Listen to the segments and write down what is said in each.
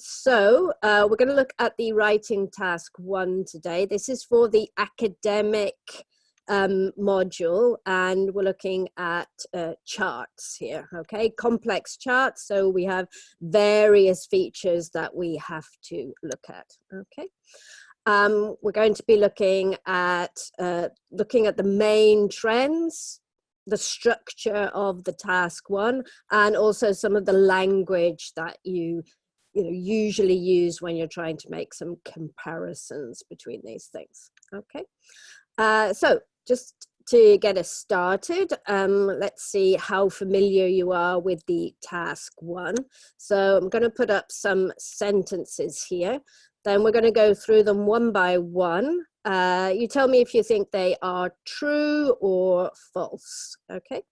We're going to look at the writing task 1 today. This is for the academic module, and we're looking at charts here, okay? Complex charts, so we have various features that we have to look at, okay? We're going to be looking at the main trends, the structure of the task 1, and also some of the language that you usually use when you're trying to make some comparisons between these things. Okay, so just to get us started, let's see how familiar you are with the task 1. So I'm going to put up some sentences here. Then we're going to go through them one by one. You tell me if you think they are true or false. Okay.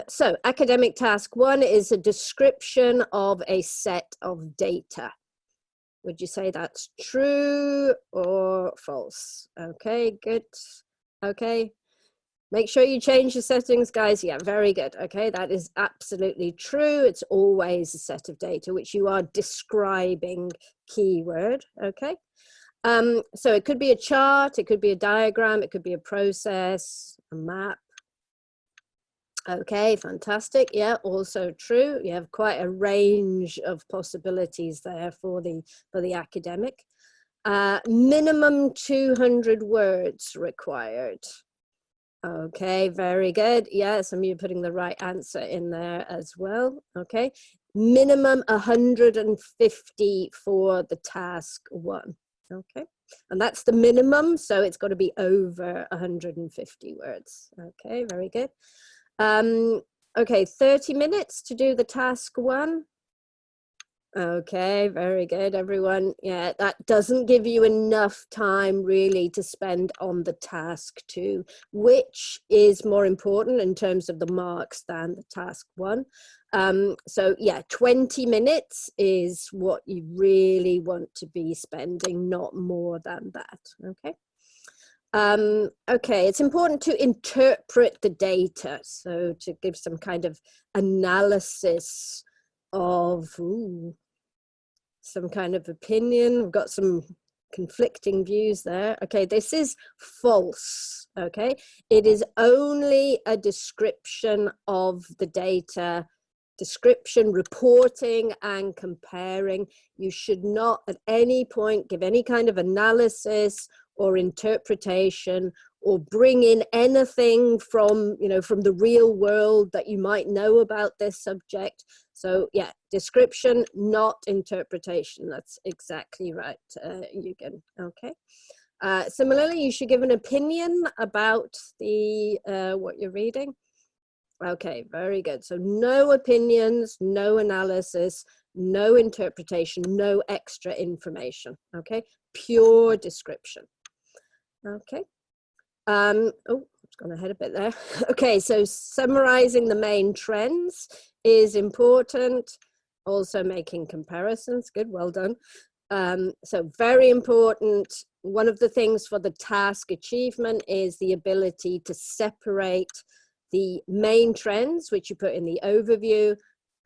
So academic task 1 is a description of a set of data. Would you say that's true or false? Okay, good. Okay. Make sure you change your settings, guys. Yeah, very good. Okay, that is absolutely true. It's always a set of data which you are describing, keyword. Okay. So it could be a chart, it could be a diagram, it could be a process, a map. Okay, fantastic. Yeah, also true. You have quite a range of possibilities there for the academic. Minimum 200 words required. Okay, very good. Yeah, some of you are putting the right answer in there as well. Okay, minimum 150 for the task 1. Okay, and that's the minimum, so it's got to be over 150 words. Okay, very good. Okay, 30 minutes to do the task 1. Okay, very good, everyone. Yeah, that doesn't give you enough time really to spend on the task 2, which is more important in terms of the marks than the task 1. So yeah, 20 minutes is what you really want to be spending, not more than that. Okay. Okay, it's important to interpret the data, so to give some kind of analysis of some kind of opinion. We've got some conflicting views there. Okay, this is false. Okay, it is only a description of the data, description, reporting, and comparing. You should not at any point give any kind of analysis or interpretation or bring in anything from the real world that you might know about this subject. So yeah, description, not interpretation. That's exactly right, Eugen. Okay. Similarly, you should give an opinion about the what you're reading. Okay, very good. So no opinions, no analysis, no interpretation, no extra information. Okay, pure description. Okay. Oh, I've gone ahead a bit there. Okay, so summarizing the main trends is important. Also making comparisons. Good, well done. So very important. One of the things for the task achievement is the ability to separate the main trends, which you put in the overview,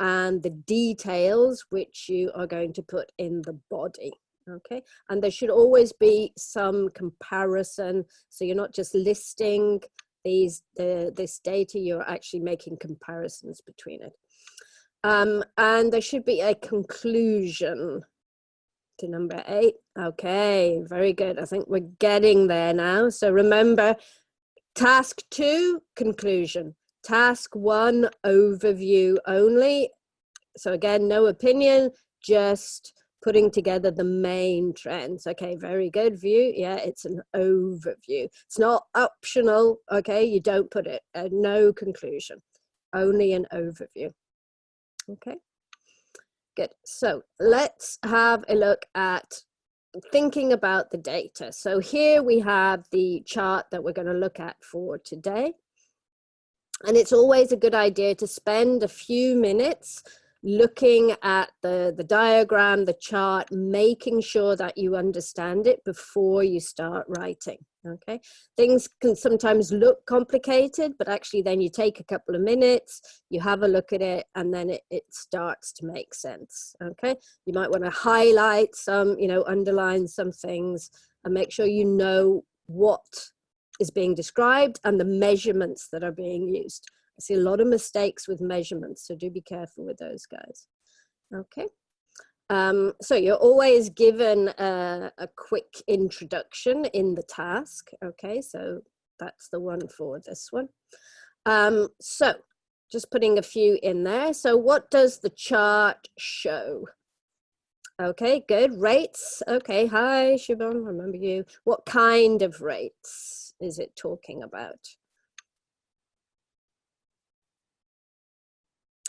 and the details, which you are going to put in the body. Okay, and there should always be some comparison, so you're not just listing this data, you're actually making comparisons between it. And there should be a conclusion to number 8. Okay, very good. I think we're getting there now. So remember, task 2, conclusion. Task 1, overview only. So again, no opinion, just putting together the main trends. Okay, very good. View, yeah, it's an overview. It's not optional, okay? You don't put it, no conclusion, only an overview. Okay, good. So let's have a look at thinking about the data. So here we have the chart that we're going to look at for today. And it's always a good idea to spend a few minutes looking at the diagram, the chart, making sure that you understand it before you start writing. Okay, things can sometimes look complicated, but actually then you take a couple of minutes, you have a look at it, and then it starts to make sense. Okay, you might want to highlight some, you know, underline some things, and make sure you know what is being described and the measurements that are being used. I see a lot of mistakes with measurements, so do be careful with those guys. Okay. So you're always given a quick introduction in the task. Okay, so that's the one for this one. So just putting a few in there. So what does the chart show? Okay, good. Rates. Okay, hi, Shubham, remember you. What kind of rates is it talking about?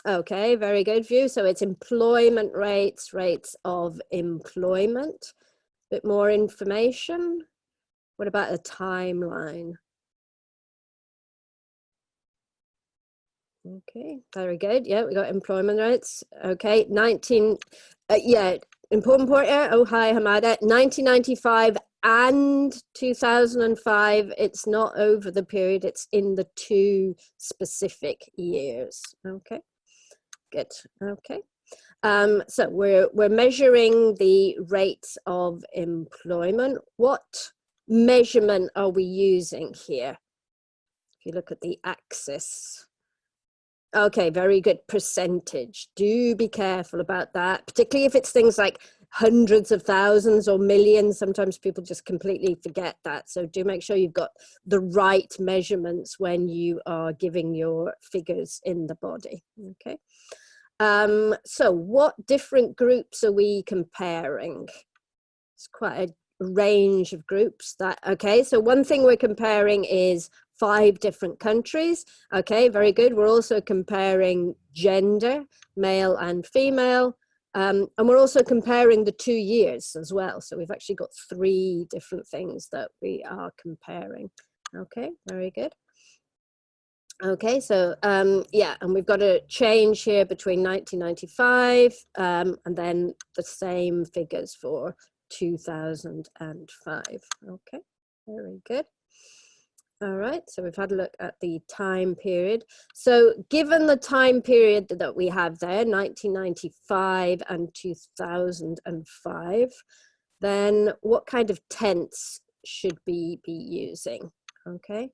Okay, very good view. So it's employment rates, rates of employment. Bit more information. What about a timeline? Okay, very good. Yeah, we got employment rates. Okay, yeah, important point here. Oh, hi, Hamada. 1995 and 2005. It's not over the period, it's in the 2 specific years. Okay, good. Okay. So we're measuring the rates of employment. What measurement are we using here? If you look at the axis. Okay, very good. Percentage. Do be careful about that, particularly if it's things like hundreds of thousands or millions. Sometimes people just completely forget that. So do make sure you've got the right measurements when you are giving your figures in the body. Okay. So what different groups are we comparing? It's quite a range of groups that, okay, so one thing we're comparing is 5 different countries. Okay, very good. We're also comparing gender, male and female. And we're also comparing the 2 years as well. So we've actually got 3 different things that we are comparing. Okay, very good. Okay, so yeah, and we've got a change here between 1995 and then the same figures for 2005. Okay, very good. All right, so we've had a look at the time period. So given the time period that we have there, 1995 and 2005, then what kind of tense should we be using? Okay.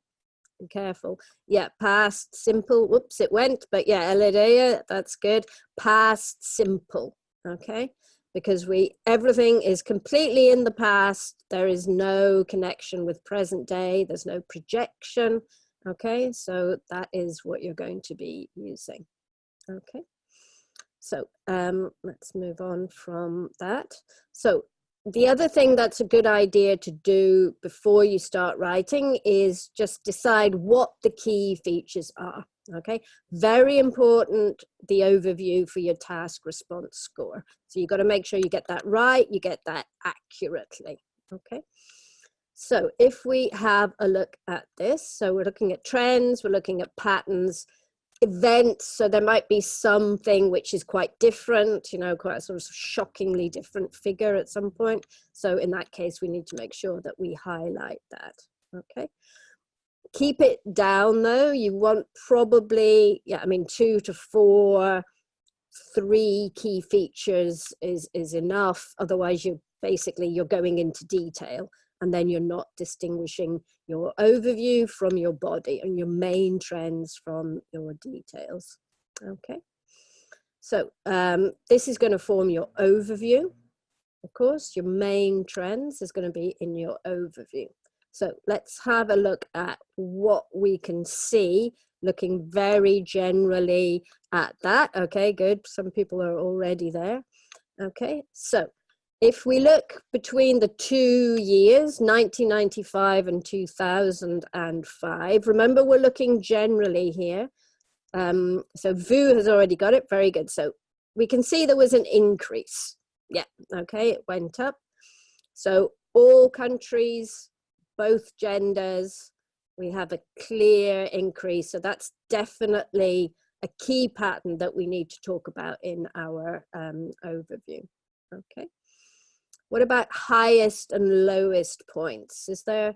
Be careful. Yeah, past simple. Whoops, it went, but yeah, Elidea, that's good. Past simple. Okay, because everything is completely in the past. There is no connection with present day. There's no projection. Okay, so that is what you're going to be using. Okay, so let's move on from that. So the other thing that's a good idea to do before you start writing is just decide what the key features are. Okay, very important, the overview for your task response score. So you've got to make sure you get that right, you get that accurately. Okay, so if we have a look at this, so we're looking at trends, we're looking at patterns, events, so there might be something which is quite different, you know, quite a sort of shockingly different figure at some point. So in that case, we need to make sure that we highlight that. Okay. Keep it down though. You want probably, yeah, I mean, 2 to 4, 3 key features is enough. Otherwise, you're going into detail, and then you're not distinguishing your overview from your body and your main trends from your details. Okay, so this is going to form your overview. Of course, your main trends is going to be in your overview. So let's have a look at what we can see, looking very generally at that. Okay, good. Some people are already there. Okay, so if we look between the 2 years, 1995 and 2005, remember we're looking generally here. So Vu has already got it, very good. So we can see there was an increase. Yeah, okay, it went up. So all countries, both genders, we have a clear increase. So that's definitely a key pattern that we need to talk about in our overview. Okay. What about highest and lowest points? Is there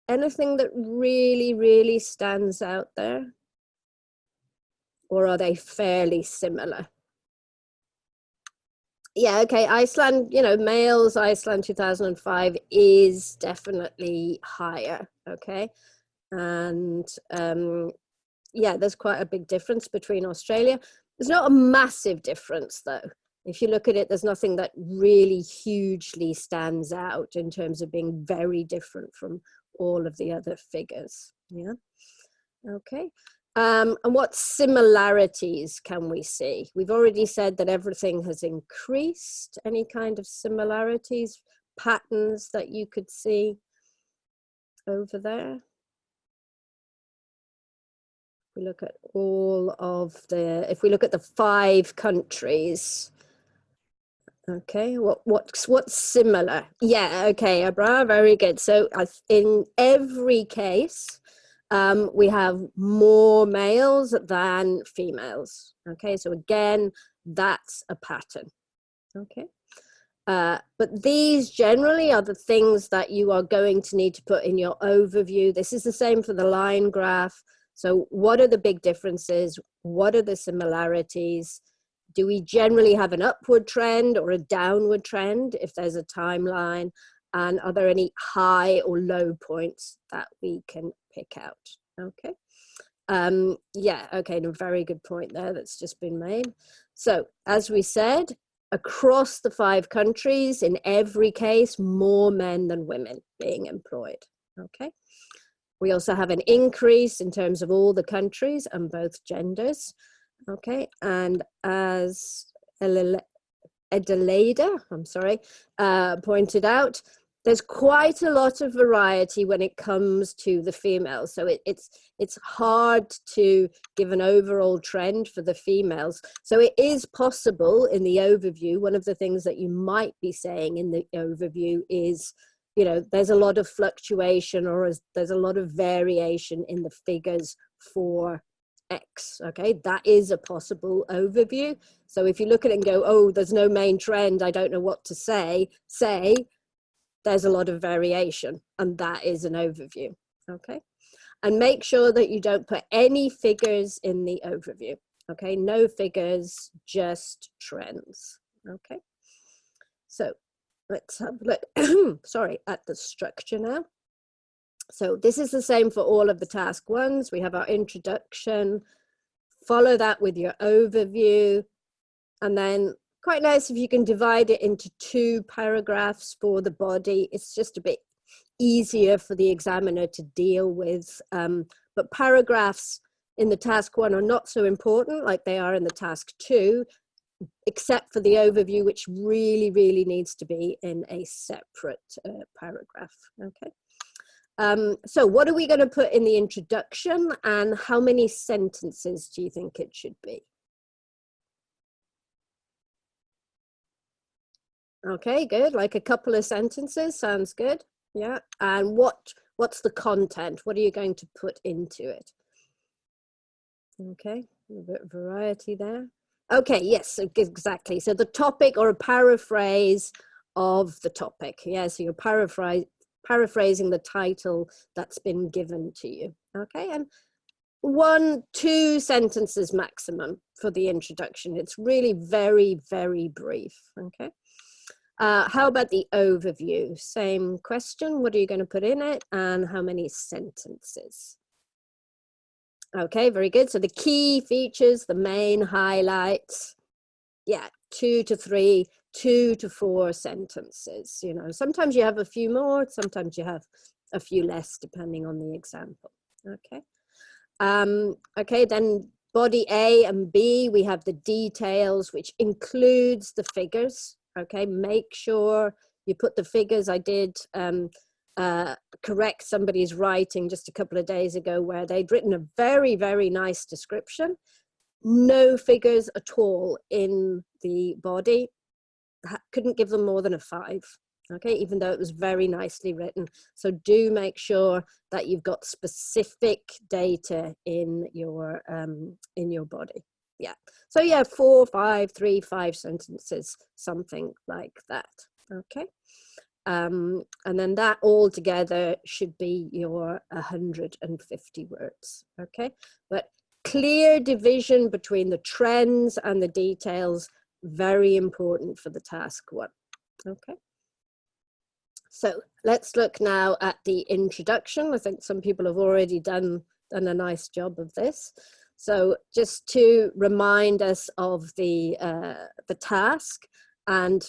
anything that really, really stands out there? Or are they fairly similar? Yeah, okay, Iceland, you know, males, Iceland 2005 is definitely higher, okay? And yeah, there's quite a big difference between Australia. There's not a massive difference though. If you look at it, there's nothing that really hugely stands out in terms of being very different from all of the other figures, yeah? Okay. And what similarities can we see? We've already said that everything has increased. Any kind of similarities, patterns that you could see over there? We look at all of the, if we look at the 5 countries, okay, what's similar? Yeah, okay, Abra, very good. So in every case, we have more males than females. Okay, so again, that's a pattern. Okay, but these generally are the things that you are going to need to put in your overview. This is the same for the line graph. So what are the big differences? What are the similarities? Do we generally have an upward trend or a downward trend if there's a timeline? And are there any high or low points that we can pick out? Okay. Yeah, okay, no, very good point there that's just been made. So as we said, across the 5 countries, in every case, more men than women being employed. Okay. We also have an increase in terms of all the countries and both genders. Okay, and as Adelaida, I'm sorry, pointed out, there's quite a lot of variety when it comes to the females. So it's hard to give an overall trend for the females. So it is possible in the overview, one of the things that you might be saying in the overview is, you know, there's a lot of fluctuation or there's a lot of variation in the figures for X, okay? That is a possible overview. So if you look at it and go, oh, there's no main trend, I don't know what to say there's a lot of variation, and that is an overview, okay? And make sure that you don't put any figures in the overview, okay? No figures, just trends, okay? So let's have a look, sorry, at the structure now. So this is the same for all of the task 1s. We have our introduction, follow that with your overview, and then quite nice if you can divide it into 2 paragraphs for the body. It's just a bit easier for the examiner to deal with. But paragraphs in the task 1 are not so important like they are in the task 2, except for the overview, which really, really needs to be in a separate paragraph, okay? So what are we going to put in the introduction, and how many sentences do you think it should be? Okay, good. Like a couple of sentences, sounds good. Yeah. And what's the content? What are you going to put into it? Okay, a bit of variety there. Okay, yes, exactly. So the topic or a paraphrase of the topic. Yeah, so you're paraphrasing the title that's been given to you. Okay, and 1-2 sentences maximum for the introduction. It's really very, very brief. Okay. How about the overview? Same question. What are you going to put in it, and how many sentences? Okay, very good. So the key features, the main highlights, yeah, 2 to 3, 2 to 4 sentences. You know, sometimes you have a few more, sometimes you have a few less, depending on the example. Okay. Okay, then body A and B, we have the details, which includes the figures. Okay, make sure you put the figures. I did correct somebody's writing just a couple of days ago where they'd written a very, very nice description. No figures at all in the body. Couldn't give them more than a 5. okay, even though it was very nicely written. So do make sure that you've got specific data in your body. Yeah. So yeah, 4, 5, 3, 5 sentences, something like that. Okay. And then that all together should be your 150 words. Okay. But clear division between the trends and the details, very important for the task 1. Okay. So let's look now at the introduction. I think some people have already done a nice job of this. So just to remind us of the task, and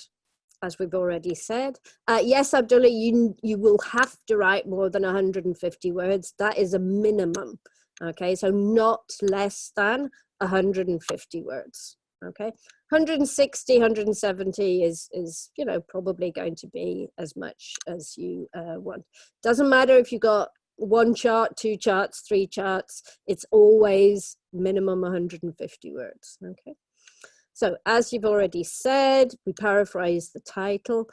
as we've already said, yes, Abdullah, you will have to write more than 150 words. That is a minimum. Okay, so not less than 150 words. Okay, 160, 170 is you know, probably going to be as much as you want. Doesn't matter if you got 1 chart, 2 charts, 3 charts, it's always minimum 150 words. Okay, so as you've already said, we paraphrase the title.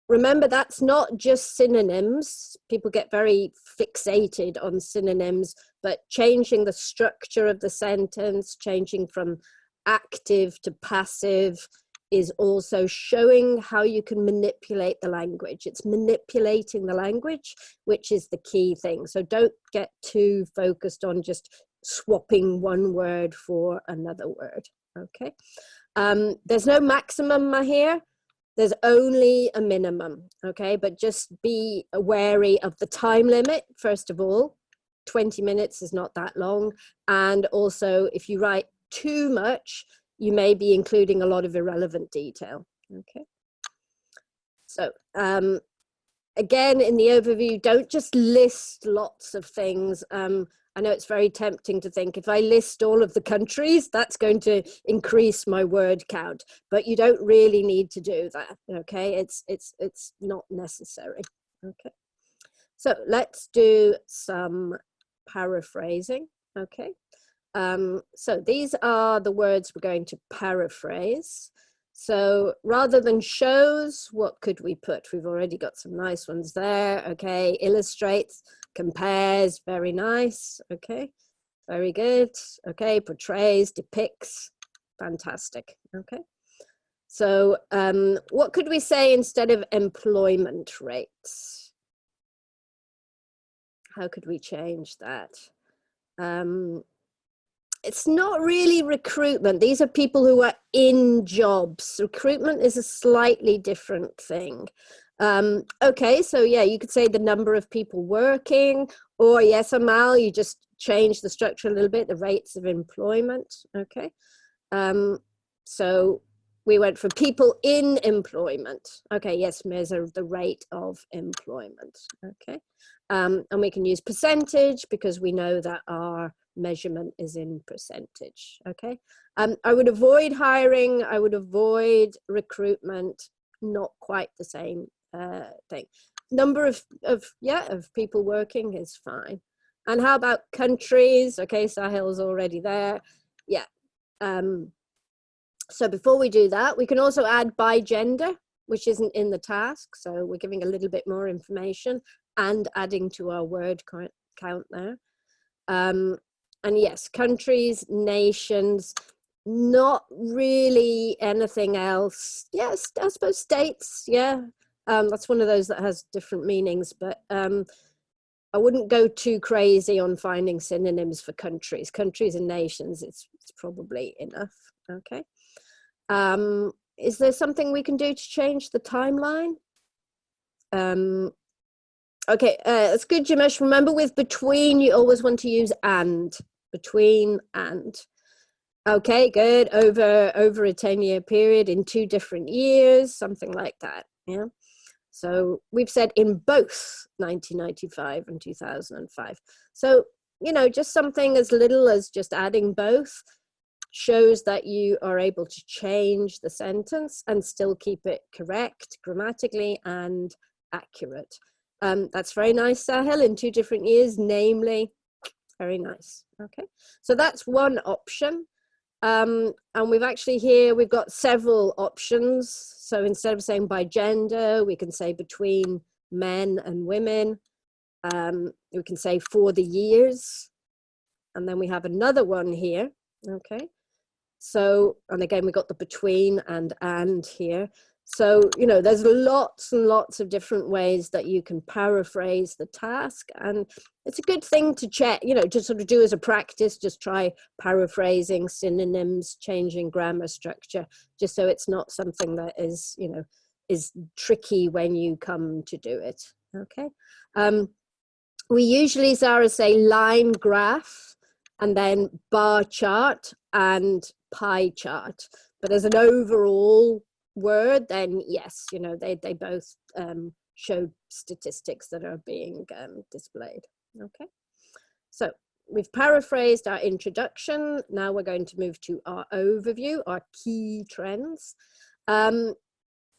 Remember, that's not just synonyms. People get very fixated on synonyms, but changing the structure of the sentence, changing from active to passive, is also showing how you can manipulate the language. It's manipulating the language, which is the key thing. So don't get too focused on just swapping one word for another word. Okay. There's no maximum here. There's only a minimum. Okay. But just be wary of the time limit, first of all. 20 minutes is not that long. And also, if you write too much, you may be including a lot of irrelevant detail. Okay. So again, in the overview, don't just list lots of things. I know it's very tempting to think, if I list all of the countries, that's going to increase my word count, but you don't really need to do that. Okay, it's not necessary. Okay, so let's do some paraphrasing. Okay. So these are the words we're going to paraphrase. So rather than shows, what could we put? We've already got some nice ones there. Okay, illustrates, compares, very nice. Okay, very good. Okay, portrays, depicts, fantastic. Okay, so what could we say instead of employment rates? How could we change that? It's not really recruitment. These are people who are in jobs. Recruitment is a slightly different thing. Okay, so yeah, you could say the number of people working, or yes, Amal, you just change the structure a little bit, the rates of employment. Okay, so we went for people in employment. Okay, yes, measure the rate of employment. Okay, and we can use percentage because we know that our measurement is in percentage. Okay, I would avoid hiring, I would avoid recruitment, not quite the same thing. Number of people working is fine. And how about countries? Okay, Sahel's already there. Yeah. So before we do that, we can also add by gender, which isn't in the task. So we're giving a little bit more information and adding to our word count there. And yes, countries, nations, not really anything else. Yes, I suppose states, yeah. That's one of those that has different meanings, but I wouldn't go too crazy on finding synonyms for countries. Countries and nations, it's probably enough, okay. Is there something we can do to change the timeline? Okay, that's good, Jamesh. Remember, with between, you always want to use and. Between and. Okay, good. Over a 10-year period in 2 different years, something like that. Yeah. So we've said in both 1995 and 2005. So, you know, just something as little as just adding both shows that you are able to change the sentence and still keep it correct grammatically and accurate. That's very nice, Sahel, in 2 different years, namely, very nice. Okay, so that's one option. And we've actually here, we've got several options. So instead of saying by gender, we can say between men and women. We can say for the years. And then we have another one here, okay? So, and again, we got the between and here. So, you know, there's lots and lots of different ways that you can paraphrase the task. And it's a good thing to check, you know, to sort of do as a practice, just try paraphrasing, synonyms, changing grammar structure, just so it's not something that is, you know, is tricky when you come to do it, okay? We usually, Zara, say line graph and then bar chart and pie chart. But as an overall word, then yes, you know, they both show statistics that are being displayed. Okay, so we've paraphrased our introduction. Now we're going to move to our overview, our key trends.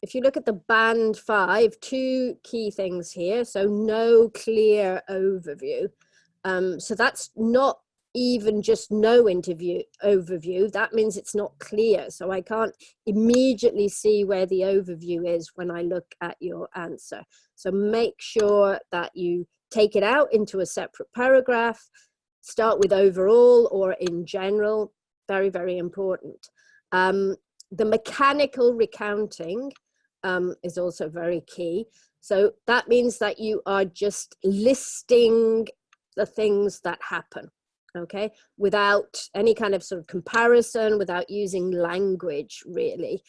If you look at the band 5, 2 key things here. So no clear overview. So that's not even just no overview. That means it's not clear. So I can't immediately see where the overview is when I look at your answer. So make sure that you take it out into a separate paragraph. Start with overall or in general. Very, very important. The mechanical recounting is also very key. So that means that you are just listing the things that happen, okay, without any kind of sort of comparison, without using language really.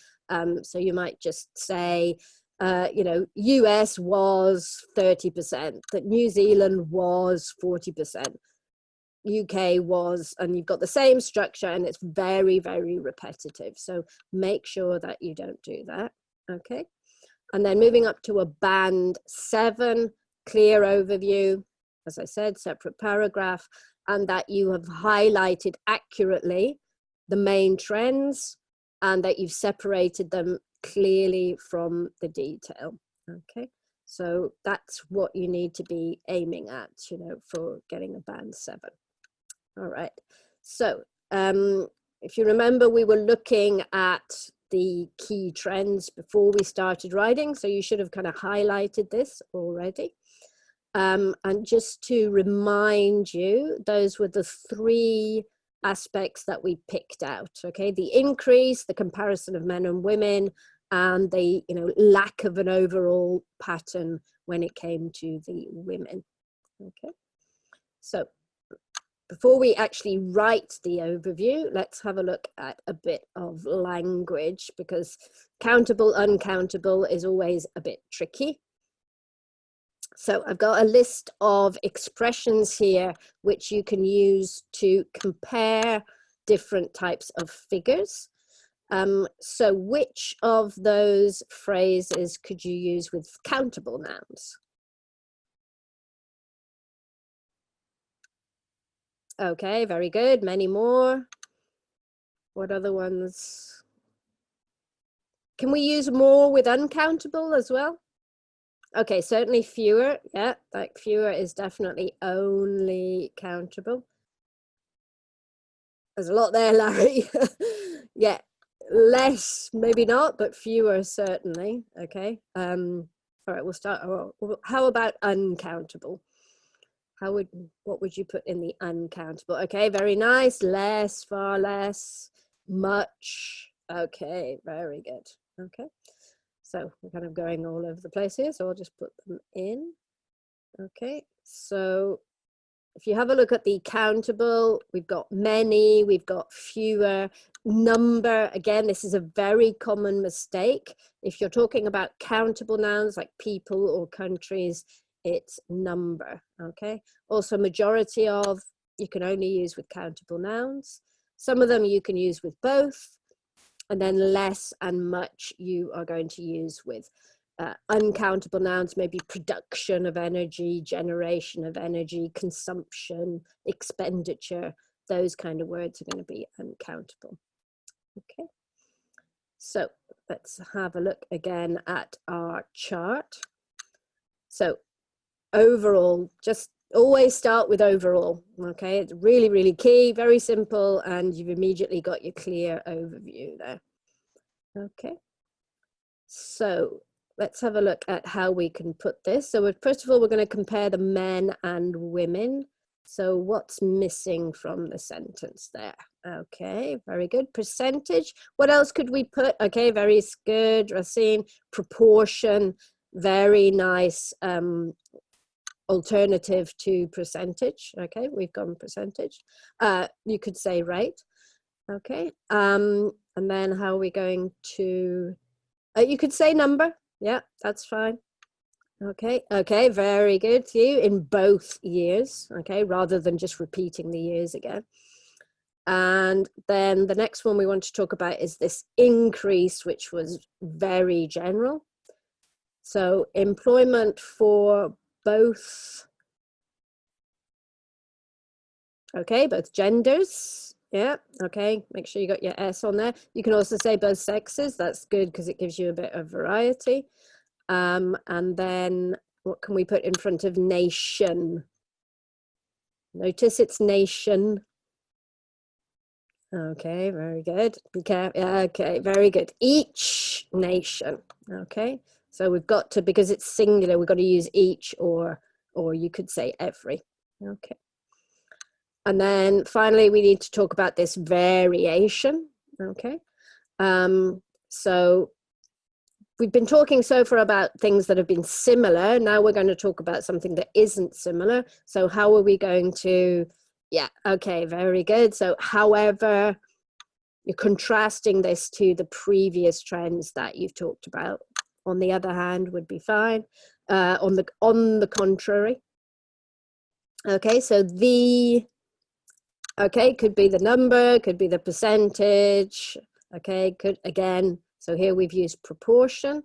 So you might just say, you know, US was 30%, that New Zealand was 40%. UK was, and you've got the same structure and it's very, very repetitive. So make sure that you don't do that. Okay, and then moving up to a band 7, clear overview, as I said, separate paragraph, and that you have highlighted accurately the main trends and that you've separated them clearly from the detail. Okay, so that's what you need to be aiming at, you know, for getting a band 7. All right, so if you remember, we were looking at the key trends before we started writing, so you should have kind of highlighted this already. And just to remind you, those were the 3 aspects that we picked out, okay? The increase, the comparison of men and women, and the, you know, lack of an overall pattern when it came to the women, okay? So before we actually write the overview, let's have a look at a bit of language, because countable, uncountable is always a bit tricky. So I've got a list of expressions here which you can use to compare different types of figures. So which of those phrases could you use with countable nouns? Okay, very good. Many more. What other ones? Can we use more with uncountable as well? Okay, certainly fewer. Yeah, like fewer is definitely only countable. There's a lot there, Larry. Yeah, less, maybe not, but fewer certainly. Okay. All right, we'll start. How about uncountable? What would you put in the uncountable? Okay, very nice. Less, far less, much. Okay, very good. Okay, so we're kind of going all over the place here, so I'll just put them in. Okay, so if you have a look at the countable, we've got many, we've got fewer, number. Again, this is a very common mistake. If you're talking about countable nouns like people or countries, it's number, okay? Also majority of, you can only use with countable nouns. Some of them you can use with both, and then less and much you are going to use with uncountable nouns, maybe production of energy, generation of energy, consumption, expenditure. Those kind of words are going to be uncountable. Okay, so let's have a look again at our chart. So overall, just always start with overall. Okay, it's really, really key, very simple, and you've immediately got your clear overview there. Okay, so let's have a look at how we can put this. So first of all, we're going to compare the men and women. So what's missing from the sentence there? Okay, very good. Percentage. What else could we put? Okay, very good, Racine. Proportion. Very nice alternative to percentage. Okay, we've gone percentage. You could say rate. Okay, and then how are we going to, you could say number. Yeah, that's fine. Okay, okay, very good to you, in both years, okay, rather than just repeating the years again. And then the next one we want to talk about is this increase, which was very general. So employment for both, okay, both genders. Yeah, okay, make sure you got your S on there. You can also say both sexes. That's good because it gives you a bit of variety. And then what can we put in front of nation? Notice it's nation. Okay, very good. Be careful. Okay, very good. Each nation. Okay, so we've got to, because it's singular, we've got to use each, or you could say every. Okay. And then finally, we need to talk about this variation. Okay. So we've been talking so far about things that have been similar. Now we're going to talk about something that isn't similar. So how are we going to, yeah, okay, very good. So however, you're contrasting this to the previous trends that you've talked about. On the other hand would be fine. On the contrary. Okay, so the, okay, could be the number, could be the percentage. Okay, could, again, so here we've used proportion.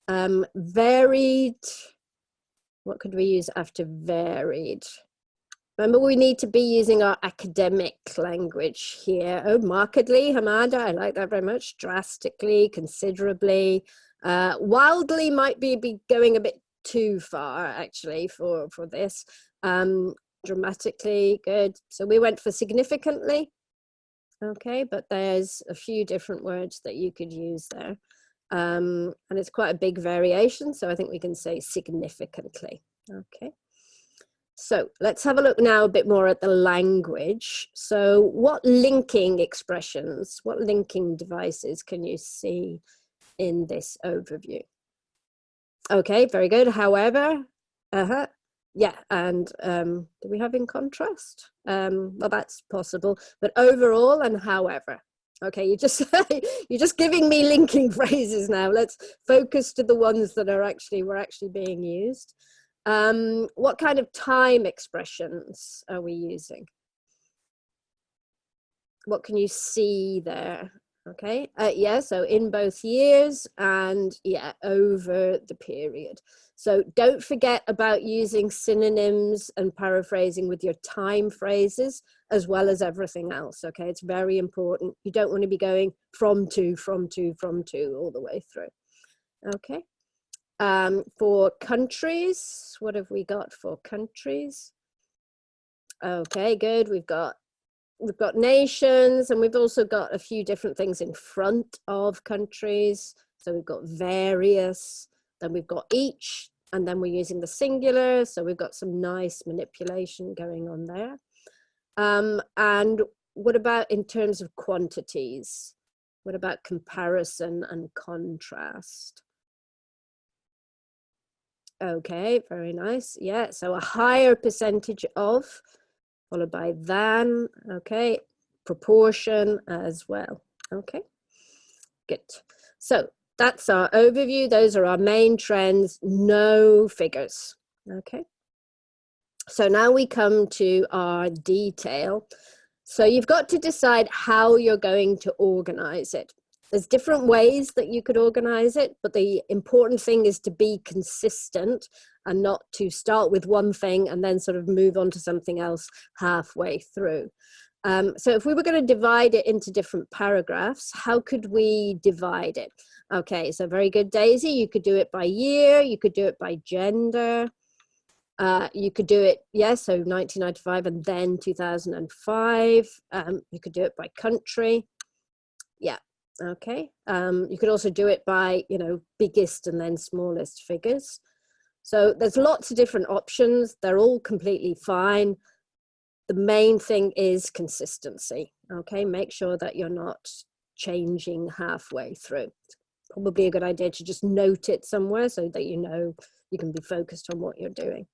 Varied, what could we use after varied? Remember, we need to be using our academic language here. Oh, markedly, Hamada, I like that very much. Drastically, considerably. Wildly might be going a bit too far, actually, for this. Dramatically, good. So we went for significantly. Okay, but there's a few different words that you could use there. And it's quite a big variation, so I think we can say significantly. Okay. So let's have a look now a bit more at the language. So what linking expressions, what linking devices can you see in this overview? Okay, very good. However, yeah, and do we have in contrast? Well, that's possible, but overall and however. Okay, you're just giving me linking phrases now. Let's focus to the ones that are were actually being used. What kind of time expressions are we using? What can you see there? Okay, yeah, so in both years and yeah, over the period. So don't forget about using synonyms and paraphrasing with your time phrases as well as everything else. Okay, it's very important. You don't want to be going from to all the way through. Okay. For countries, what have we got for countries? Okay, good. We've got nations, and we've also got a few different things in front of countries. So we've got various, then we've got each, and then we're using the singular. So we've got some nice manipulation going on there. And what about in terms of quantities? What about comparison and contrast? Okay, very nice. Yeah, so a higher percentage of, followed by than, okay, proportion as well. Okay, good. So that's our overview. Those are our main trends, no figures. Okay, so now we come to our detail. So you've got to decide how you're going to organize it. There's different ways that you could organize it, but the important thing is to be consistent and not to start with one thing and then sort of move on to something else halfway through. So if we were going to divide it into different paragraphs, how could we divide it? Okay, so very good, Daisy. You could do it by year, you could do it by gender. You could do it, yes, so 1995 and then 2005. You could do it by country. Yeah, okay. You could also do it by, you know, biggest and then smallest figures. So there's lots of different options. They're all completely fine. The main thing is consistency, okay? Make sure that you're not changing halfway through. It's probably a good idea to just note it somewhere so that you know you can be focused on what you're doing.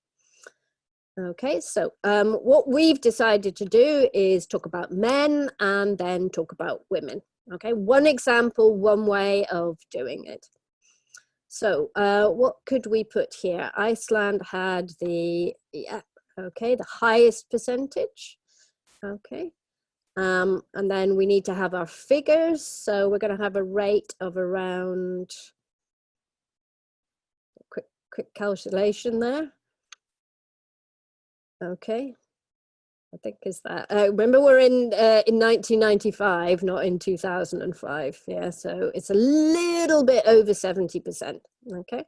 Okay, so what we've decided to do is talk about men and then talk about women. Okay, one example, one way of doing it. So what could we put here? Iceland had the, yeah, okay, the highest percentage. Okay, and then we need to have our figures. So we're going to have a rate of around, quick calculation there. Okay, I think is that. Remember, we're in 1995, not in 2005. Yeah, so it's a little bit over 70%. Okay,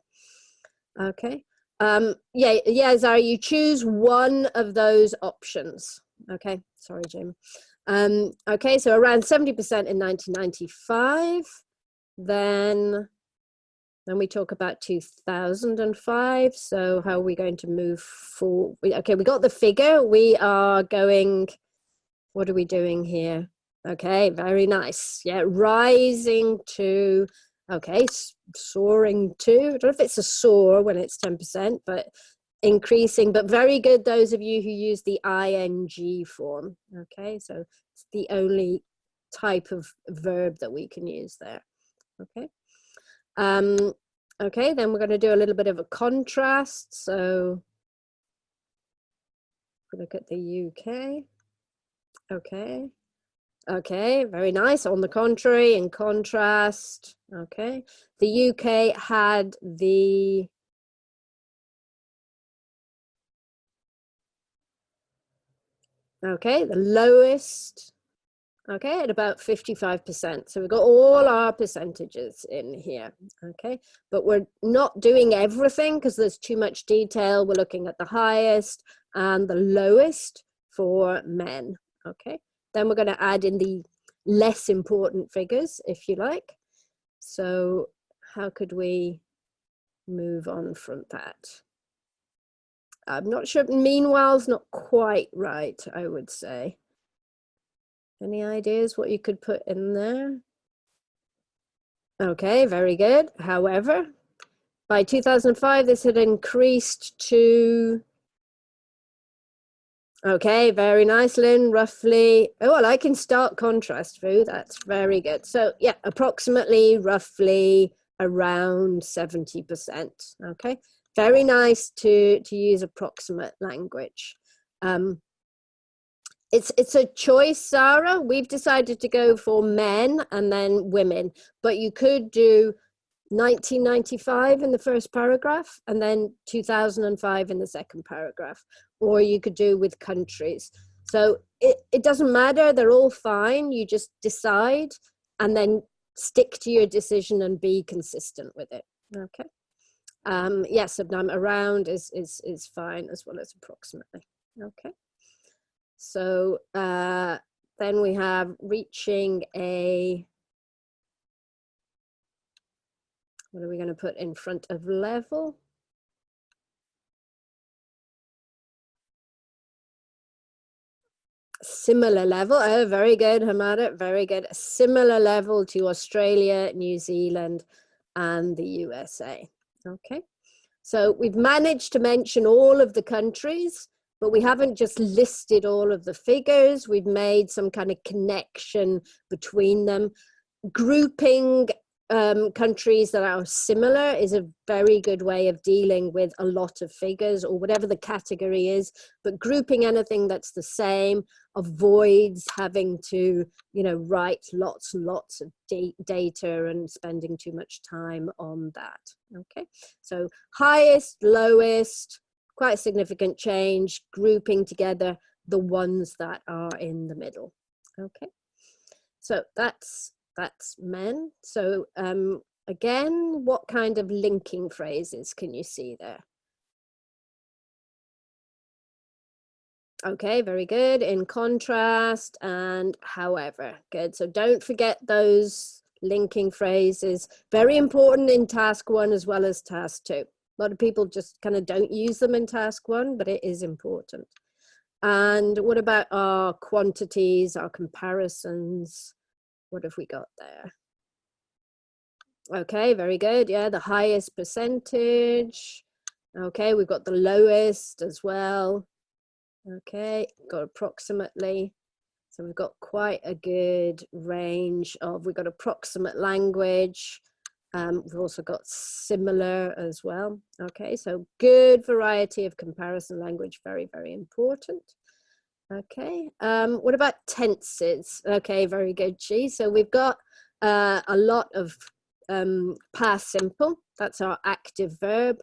okay. Yeah, Zara, you choose one of those options. Okay, sorry, Jim. Okay, so around 70% in 1995. Then we talk about 2005. So how are we going to move forward? Okay, we got the figure. We are going, what are we doing here? Okay, very nice. Yeah, rising to, okay, soaring to, I don't know if it's a soar when it's 10%, but increasing, but very good, those of you who use the ing form. Okay, so it's the only type of verb that we can use there. Okay. Okay, then we're going to do a little bit of a contrast. So look at the UK. Okay. Okay, very nice. On the contrary, in contrast. Okay. The UK had the, okay, the lowest. Okay, at about 55%. So we've got all our percentages in here, okay? But we're not doing everything because there's too much detail. We're looking at the highest and the lowest for men, okay? Then we're going to add in the less important figures, if you like. So how could we move on from that? I'm not sure, meanwhile's not quite right, I would say. Any ideas what you could put in there? Okay, very good. However, by 2005, this had increased to, okay, very nice, Lynn, roughly, oh, well, I can start contrast through, that's very good. So yeah, approximately, roughly around 70%, okay? Very nice to use approximate language. It's a choice, Sarah. We've decided to go for men and then women, but you could do 1995 in the first paragraph and then 2005 in the second paragraph, or you could do with countries. So it doesn't matter, they're all fine. You just decide and then stick to your decision and be consistent with it. Okay. Yes, around is fine as well as approximately. Okay. So then we have reaching a, what are we going to put in front of level? Similar level. Oh, very good, Hamada. Very good. A similar level to Australia, New Zealand, and the USA. Okay. So we've managed to mention all of the countries, but we haven't just listed all of the figures. We've made some kind of connection between them. Grouping countries that are similar is a very good way of dealing with a lot of figures or whatever the category is, but grouping anything that's the same avoids having to, you know, write lots and lots of data and spending too much time on that. Okay, so highest, lowest, quite a significant change, grouping together the ones that are in the middle. Okay, so that's men. So again, what kind of linking phrases can you see there? Okay, very good. In contrast and however. Good. So don't forget those linking phrases. Very important in task 1 as well as task 2. A lot of people just kind of don't use them in task 1, but it is important. And what about our quantities, our comparisons? What have we got there? Okay, very good. Yeah, the highest percentage. Okay, we've got the lowest as well. Okay, got approximately. So we've got quite a good range of, we've got approximate language. We've also got similar as well. Okay, so good variety of comparison language, very, very important. Okay, what about tenses? Okay, very good, G. So we've got a lot of past simple, that's our active verb,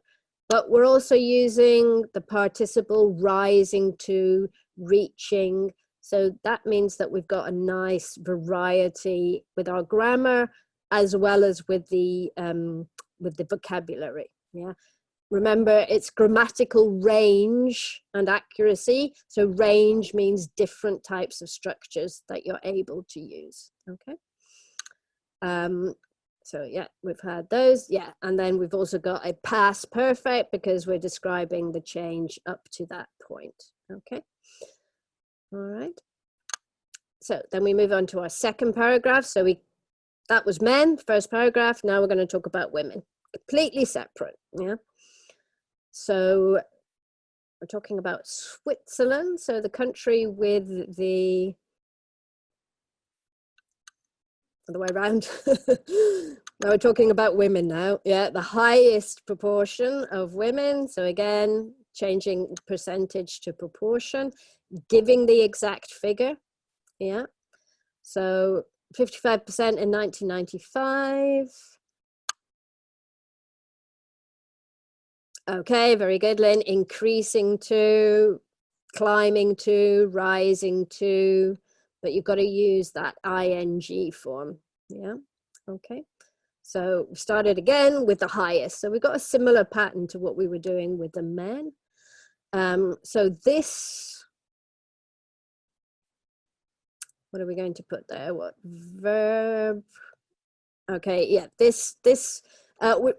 but we're also using the participle rising to, reaching. So that means that we've got a nice variety with our grammar as well as with the vocabulary. Yeah. Remember, it's grammatical range and accuracy. So range means different types of structures that you're able to use. Okay. So yeah, we've had those. Yeah, and then we've also got a past perfect because we're describing the change up to that point. Okay. All right. So then we move on to our second paragraph. So that was men, first paragraph. Now we're going to talk about women. Completely separate. Yeah. So we're talking about Switzerland, so the country with the other way around. Now we're talking about women now. Yeah, the highest proportion of women. So again, changing percentage to proportion, giving the exact figure. Yeah. So 55% in 1995. Okay, very good, Lynn. Increasing to, climbing to, rising to, but you've got to use that ing form. Yeah, okay. So we started again with the highest. So we've got a similar pattern to what we were doing with the men. So this, what are we going to put there? What verb? Okay, yeah, this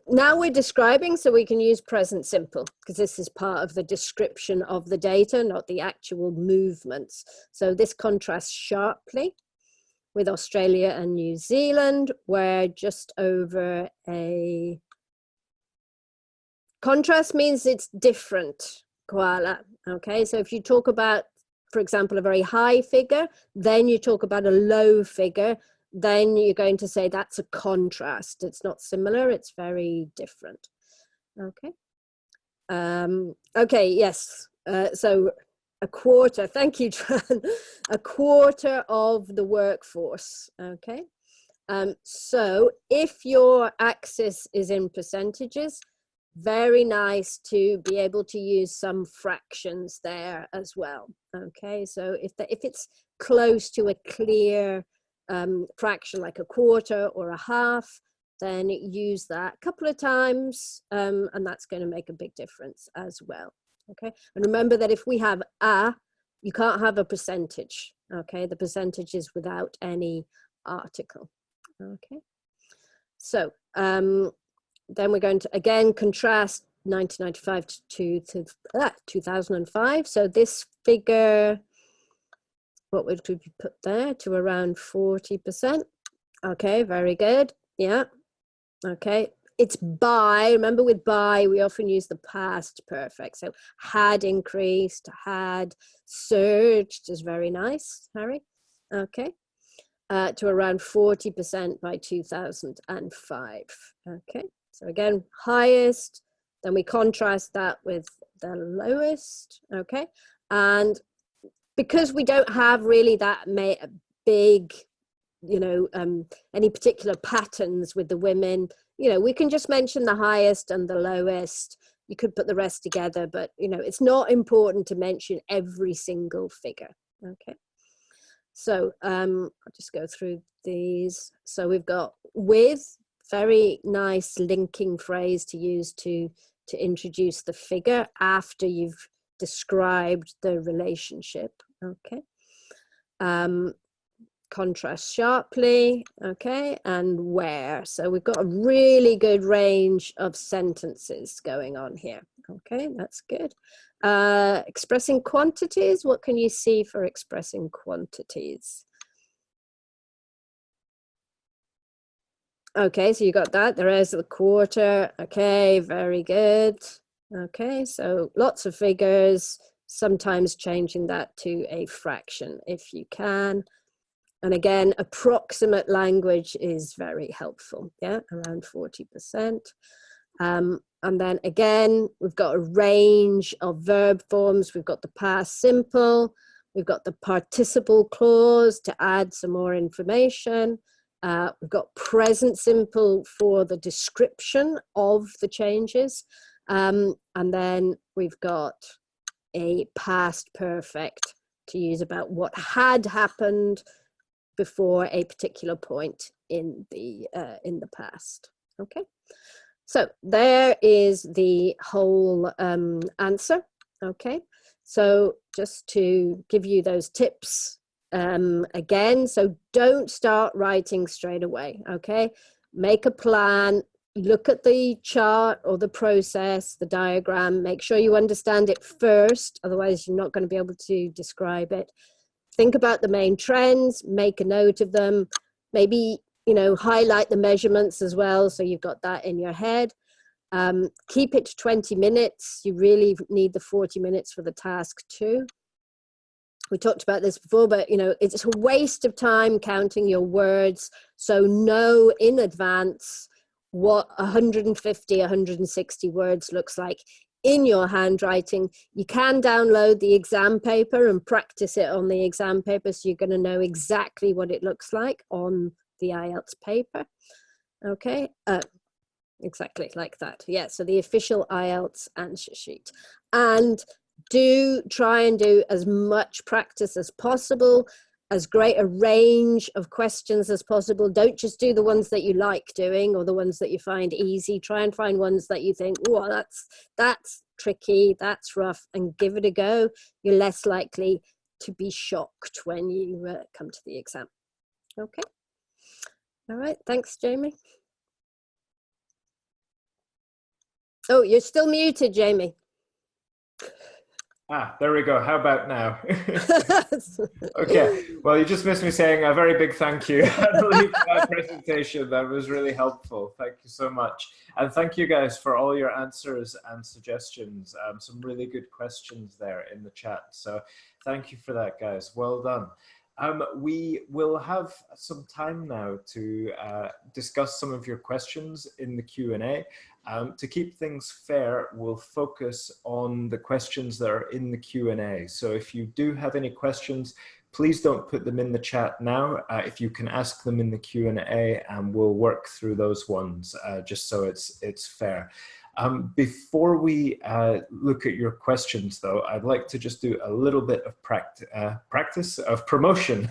now we're describing, so we can use present simple because this is part of the description of the data, not the actual movements. So this contrasts sharply with Australia and New Zealand, where just over a contrast means it's different, koala. Okay, so if you talk about, for example, a very high figure, then you talk about a low figure, then you're going to say that's a contrast. It's not similar, it's very different. Okay. Okay, yes. So a quarter, thank you, Tran, a quarter of the workforce. Okay. So if your axis is in percentages, very nice to be able to use some fractions there as well. Okay, so if it's close to a clear fraction like a quarter or a half, then use that a couple of times and that's going to make a big difference as well. Okay, and remember that if we have a, you can't have a percentage. Okay, the percentage is without any article. Okay, so then we're going to again contrast 1995 to 2005. So this figure, what would we put there, to around 40%? Okay, very good. Yeah. Okay, it's by, remember with by, we often use the past perfect. So had increased, had surged is very nice, Harry. Okay, to around 40% by 2005. Okay, so again, highest, then we contrast that with the lowest. Okay, and because we don't have really that big, you know, any particular patterns with the women, you know, we can just mention the highest and the lowest. You could put the rest together, but you know, it's not important to mention every single figure. Okay, so I'll just go through these. So we've got with, very nice linking phrase to use to introduce the figure after you've described the relationship. Okay. Contrast sharply, okay, and where. So we've got a really good range of sentences going on here. Okay, that's good. Expressing quantities, what can you see for expressing quantities? Okay, so you got that. There is the quarter. Okay, very good. Okay, so lots of figures, sometimes changing that to a fraction if you can. And again, approximate language is very helpful, yeah, around 40%. And then again, we've got a range of verb forms. We've got the past simple, we've got the participle clause to add some more information. We've got present simple for the description of the changes. And then we've got a past perfect to use about what had happened before a particular point in the past. Okay, so there is the whole answer. Okay, so just to give you those tips again, so don't start writing straight away. Okay, make a plan, look at the chart or the process, the diagram, make sure you understand it first, otherwise you're not going to be able to describe it. Think about the main trends, make a note of them, maybe, you know, highlight the measurements as well, so you've got that in your head. Keep it to 20 minutes. You really need the 40 minutes for the task too. We talked about this before, but, you know, it's a waste of time counting your words, so know in advance what 150, 160 words looks like in your handwriting. You can download the exam paper and practice it on the exam paper, so you're going to know exactly what it looks like on the IELTS paper. Okay, exactly like that. Yeah, so the official IELTS answer sheet. And do try and do as much practice as possible, as great a range of questions as possible. Don't just do the ones that you like doing or the ones that you find easy. Try and find ones that you think, oh, that's tricky, that's rough, and give it a go. You're less likely to be shocked when you come to the exam. Okay. All right. Thanks, Jamie. Oh, you're still muted, Jamie. Ah, there we go. How about now? Okay. Well, you just missed me saying a very big thank you, Annelie, for that presentation. That was really helpful. Thank you so much. And thank you guys for all your answers and suggestions. Some really good questions there in the chat. So thank you for that, guys. Well done. We will have some time now to discuss some of your questions in the Q&A. To keep things fair, we'll focus on the questions that are in the Q&A. So if you do have any questions, please don't put them in the chat now. If you can ask them in the Q&A, and we'll work through those ones just so it's fair. Before we look at your questions, though, I'd like to just do a little bit of practice of promotion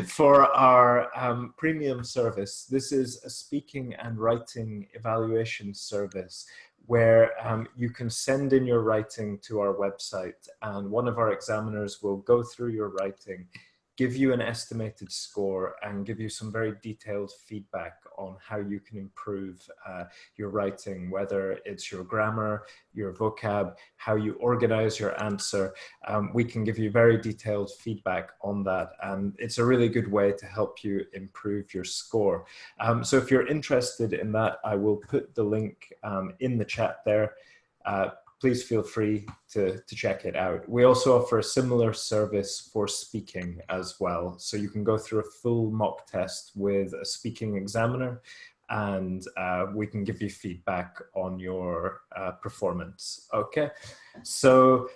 for our premium service. This is a speaking and writing evaluation service where you can send in your writing to our website, and one of our examiners will go through your writing, give you an estimated score, and give you some very detailed feedback on how you can improve your writing, whether it's your grammar, your vocab, how you organize your answer. We can give you very detailed feedback on that, and it's a really good way to help you improve your score. So if you're interested in that, I will put the link in the chat there. Please feel free to check it out. We also offer a similar service for speaking as well. So you can go through a full mock test with a speaking examiner, and we can give you feedback on your performance. Okay, so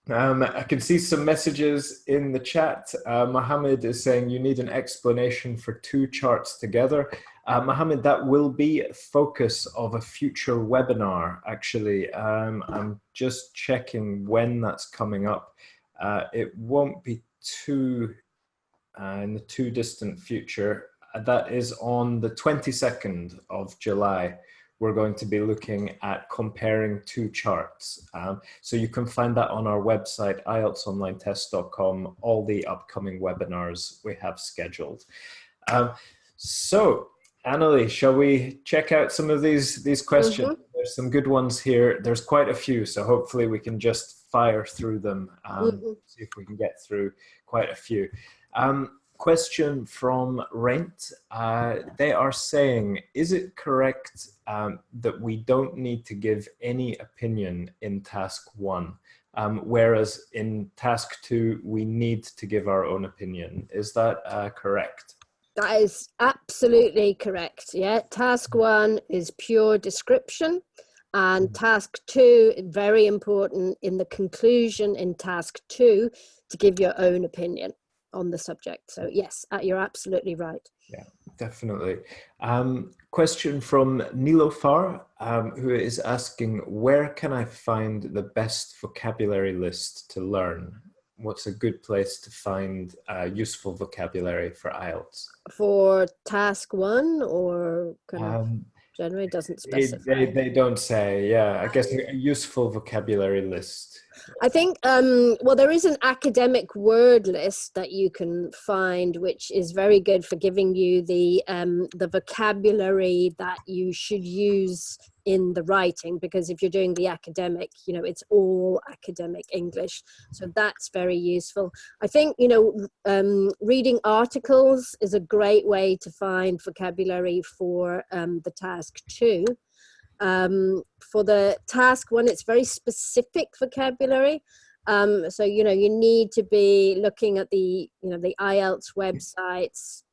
I can see some messages in the chat. Mohammed is saying you need an explanation for two charts together. Mohammed, that will be a focus of a future webinar, actually. I'm just checking when that's coming up. It won't be too in the too distant future. That is on the 22nd of July. we're going to be looking at comparing two charts. So you can find that on our website, IELTSonlinetest.com, all the upcoming webinars we have scheduled. So, Annelie, shall we check out some of these questions? Mm-hmm. There's some good ones here. There's quite a few, so hopefully we can just fire through them, see if we can get through quite a few. Question from Rent. They are saying, is it correct that we don't need to give any opinion in task 1, whereas in task 2, we need to give our own opinion? Is that correct? That is absolutely correct. Yeah, task 1 is pure description, and task 2, very important in the conclusion in task 2 to give your own opinion on the subject. So yes, you're absolutely right. Yeah, definitely. Question from Nilofar, who is asking, where can I find the best vocabulary list to learn? What's a good place to find useful vocabulary for IELTS? For task 1 or kind of generally doesn't specify? They don't say, yeah. I guess a useful vocabulary list. I think, well, there is an academic word list that you can find, which is very good for giving you the vocabulary that you should use in the writing, because if you're doing the academic, you know, it's all academic English. So that's very useful. I think, you know, reading articles is a great way to find vocabulary for the task 2. For the task 1, it's very specific vocabulary. So, you know, you need to be looking at the, you know, the IELTS websites,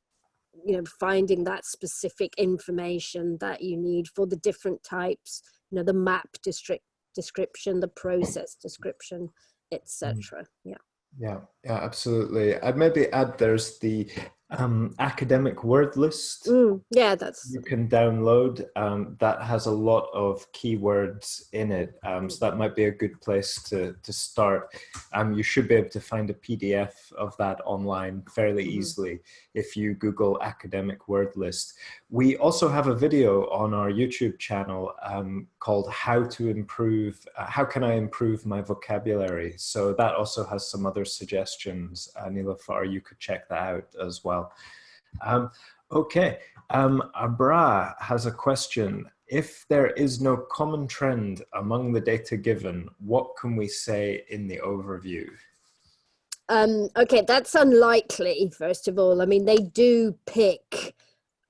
you know, finding that specific information that you need for the different types, you know, the map description, the process description, etc. Yeah. Yeah, absolutely. I'd maybe add there's the academic word list. Yeah, that's you can download that has a lot of keywords in it, so that might be a good place to start. You should be able to find a PDF of that online fairly easily if you Google academic word list. We also have a video on our YouTube channel called how can I improve my vocabulary? So that also has some other suggestions. Nilofar, you could check that out as well. Okay, Abra has a question. If there is no common trend among the data given, what can we say in the overview? Okay, that's unlikely, first of all. I mean, they do pick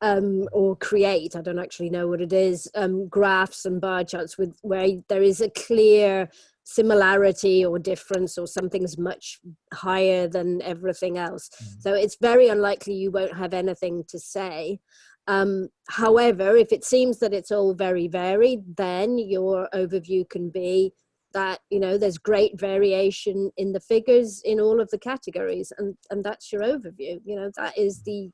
or create, I don't actually know what it is, graphs and bar charts where there is a clear similarity or difference, or something's much higher than everything else. So it's very unlikely you won't have anything to say. However, if it seems that it's all very varied, then your overview can be that, you know, there's great variation in the figures in all of the categories, and that's your overview. You know, that is the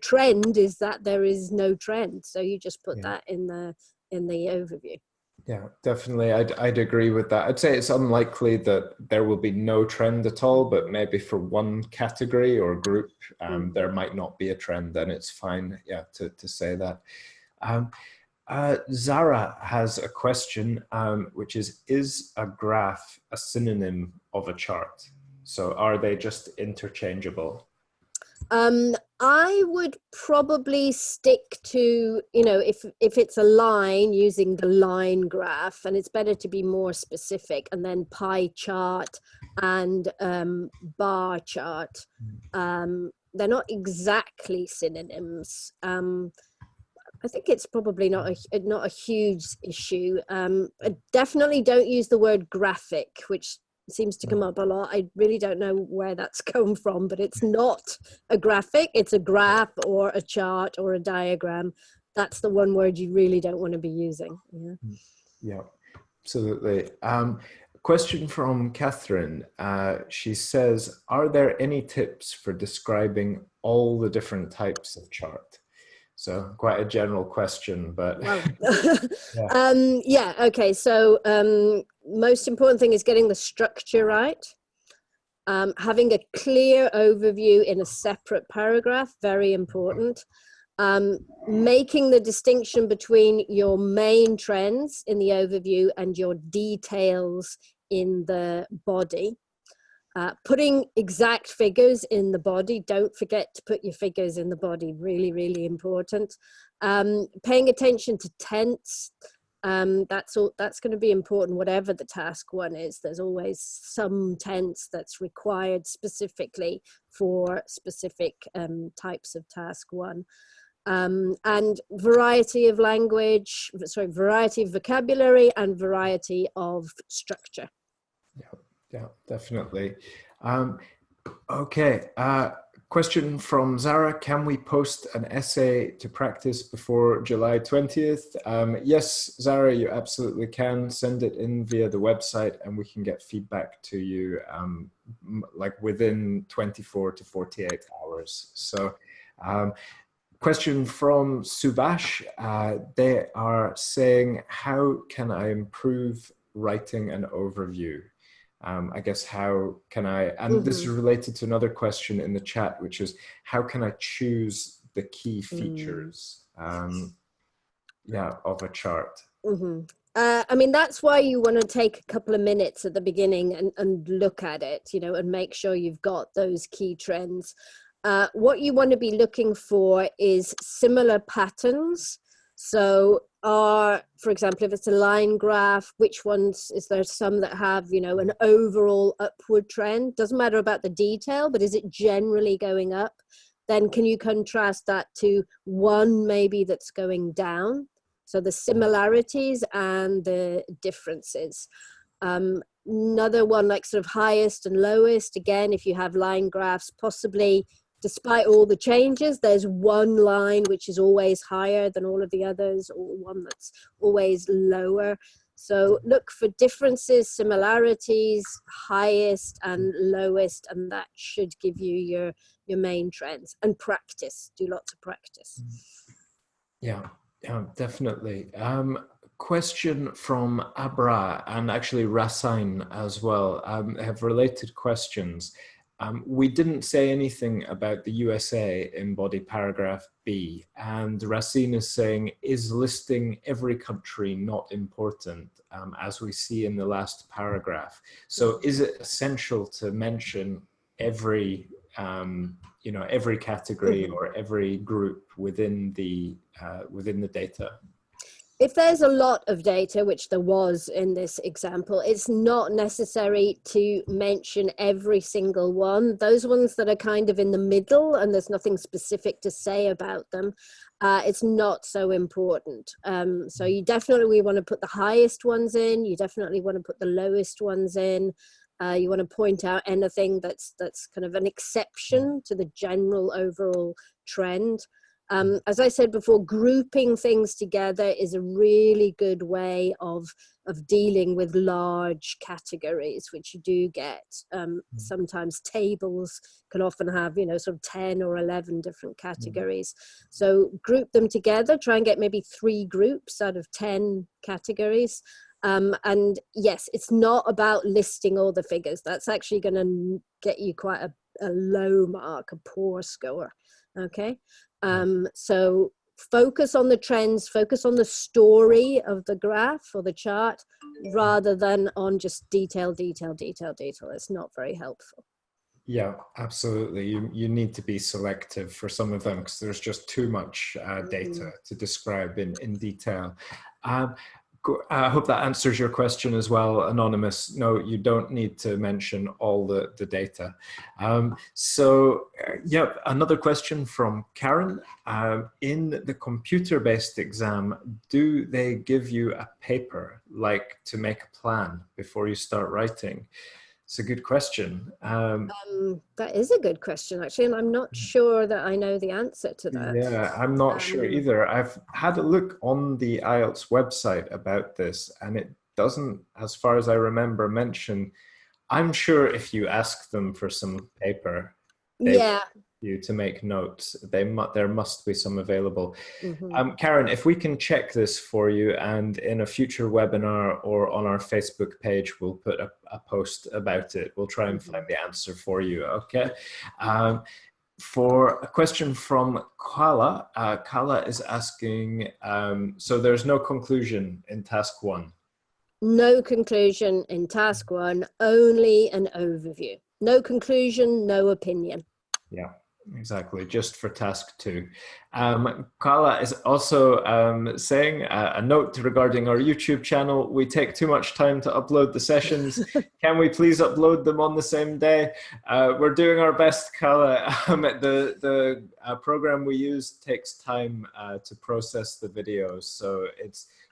trend is that there is no trend, so you just put that in the overview. Yeah, definitely. I'd agree with that. I'd say it's unlikely that there will be no trend at all, but maybe for one category or group, there might not be a trend, then it's fine, yeah, to say that. Zara has a question, which is a graph a synonym of a chart? So are they just interchangeable? I would probably stick to, you know, if it's a line, using the line graph, and it's better to be more specific, and then pie chart and bar chart. They're not exactly synonyms. I think it's probably not a huge issue. Definitely don't use the word graphic, which seems to come up a lot. I really don't know where that's come from, but it's not a graphic. It's a graph or a chart or a diagram. That's the one word you really don't want to be using. Yeah, absolutely. Question from Catherine. She says, are there any tips for describing all the different types of chart? So quite a general question, but yeah. Okay. So most important thing is getting the structure right. Having a clear overview in a separate paragraph, very important. Making the distinction between your main trends in the overview and your details in the body. Putting exact figures in the body. Don't forget to put your figures in the body. Really, really important. Paying attention to tense. That's going to be important, whatever the task one is. There's always some tense that's required specifically for specific types of task one. And variety of language, variety of vocabulary and variety of structure. Yeah, definitely. Okay, question from Zara. Can we post an essay to practice before July 20th? Yes, Zara, you absolutely can. Send it in via the website and we can get feedback to you like within 24 to 48 hours. So question from Subhash. They are saying, how can I improve writing an overview? I guess how can I, and this is related to another question in the chat, which is how can I choose the key features of a chart? I mean, that's why you want to take a couple of minutes at the beginning and look at it, you know, and make sure you've got those key trends. What you want to be looking for is similar patterns. So for example, if it's a line graph, which ones, is there some that have, you know, an overall upward trend? Doesn't matter about the detail, but is it generally going up? Then can you contrast that to one maybe that's going down? So the similarities and the differences. Another one like sort of highest and lowest, again, if you have line graphs, possibly despite all the changes, there's one line which is always higher than all of the others, or one that's always lower. So look for differences, similarities, highest and lowest, and that should give you your main trends. And practice, do lots of practice. Yeah, definitely. Question from Abra and actually Rasain as well have related questions. We didn't say anything about the USA in body paragraph B, and Racine is saying, is listing every country not important, as we see in the last paragraph? So is it essential to mention every, you know, every category or every group within the data? If there's a lot of data, which there was in this example, it's not necessary to mention every single one. Those ones that are kind of in the middle and there's nothing specific to say about them, it's not so important. So you definitely want to put the highest ones in. You definitely want to put the lowest ones in. You want to point out anything that's kind of an exception to the general overall trend. As I said before, grouping things together is a really good way of dealing with large categories, which you do get. Sometimes tables can often have, you know, sort of 10 or 11 different categories. So group them together, try and get maybe 3 groups out of 10 categories. And yes, it's not about listing all the figures. That's actually going to get you quite a low mark, a poor score. Okay. So focus on the trends, focus on the story of the graph or the chart, rather than on just detail. It's not very helpful. Yeah, absolutely. You need to be selective for some of them because there's just too much data to describe in detail. I hope that answers your question as well, Anonymous. No, you don't need to mention all the data. Yeah, another question from Karen. In the computer-based exam, do they give you a paper, like to make a plan before you start writing? It's a good question. That is a good question, actually, and I'm not sure that I know the answer to that. Yeah, I'm not sure either. I've had a look on the IELTS website about this, and it doesn't, as far as I remember, mention. I'm sure if you ask them for some paper, they want you to make notes. There must be some available. Karen, if we can check this for you, and in a future webinar or on our Facebook page, we'll put a post about it. We'll try and find the answer for you, okay? for a question from Kala, Kala is asking, so there's no conclusion in task 1? No conclusion in task 1, only an overview. No conclusion, no opinion. Yeah, exactly. Just for task 2. Carla is also saying a note regarding our YouTube channel. We take too much time to upload the sessions. Can we please upload them on the same day? We're doing our best, Carla. The program we use takes time to process the videos, so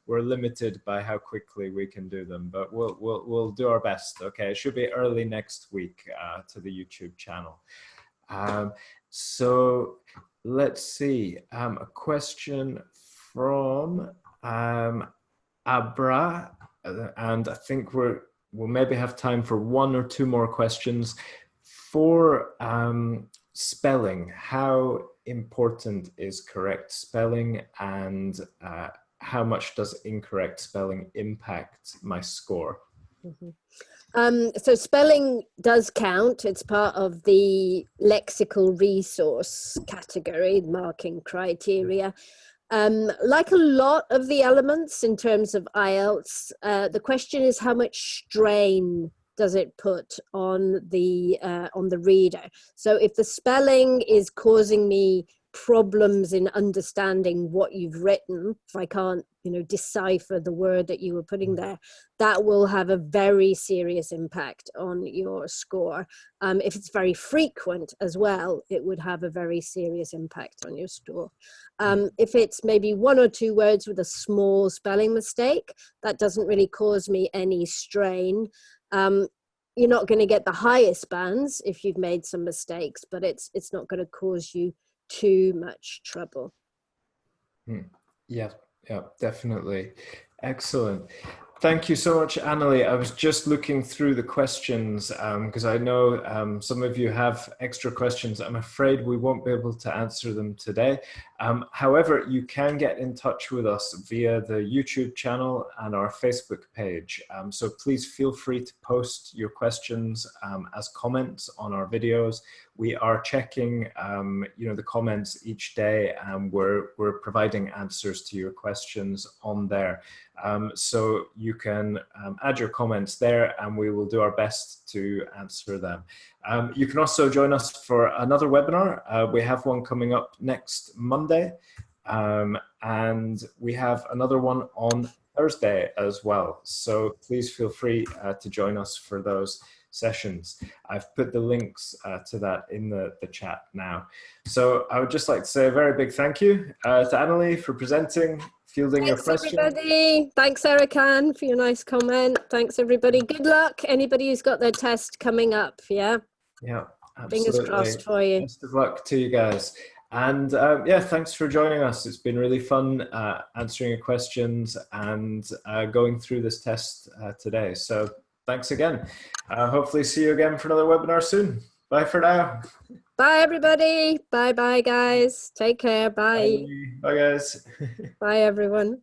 we're limited by how quickly we can do them, but we'll do our best. Okay, it should be early next week to the YouTube channel. So let's see, a question from Abra, and I think we'll maybe have time for 1 or 2 more questions. For spelling, how important is correct spelling, and how much does incorrect spelling impact my score? So spelling does count. It's part of the lexical resource category, marking criteria. Like a lot of the elements in terms of IELTS, the question is how much strain does it put on the reader? So if the spelling is causing me problems in understanding what you've written, if I can't, decipher the word that you were putting there, that will have a very serious impact on your score. If it's very frequent as well, it would have a very serious impact on your score. If it's maybe 1 or 2 words with a small spelling mistake, that doesn't really cause me any strain. You're not going to get the highest bands if you've made some mistakes, but it's not going to cause you too much trouble. Yeah, definitely. Excellent. Thank you so much, Annelie. I was just looking through the questions because I know some of you have extra questions. I'm afraid we won't be able to answer them today. However, you can get in touch with us via the YouTube channel and our Facebook page. So please feel free to post your questions as comments on our videos. We are checking, the comments each day, and we're providing answers to your questions on there. So you can add your comments there, and we will do our best to answer them. You can also join us for another webinar. We have one coming up next Monday, and we have another one on Thursday as well. So please feel free to join us for those sessions. I've put the links to that in the chat now. So I would just like to say a very big thank you to Annelie for presenting, fielding your questions. Thanks, everybody. Thanks, Erican, for your nice comment. Thanks, everybody. Good luck. Anybody who's got their test coming up, yeah? Yeah, absolutely. Fingers crossed for you. Best of luck to you guys. And yeah, thanks for joining us. It's been really fun answering your questions and going through this test today. So thanks again. Hopefully see you again for another webinar soon. Bye for now. Bye, everybody. Bye-bye, guys. Take care. Bye. Bye, guys. Bye, everyone.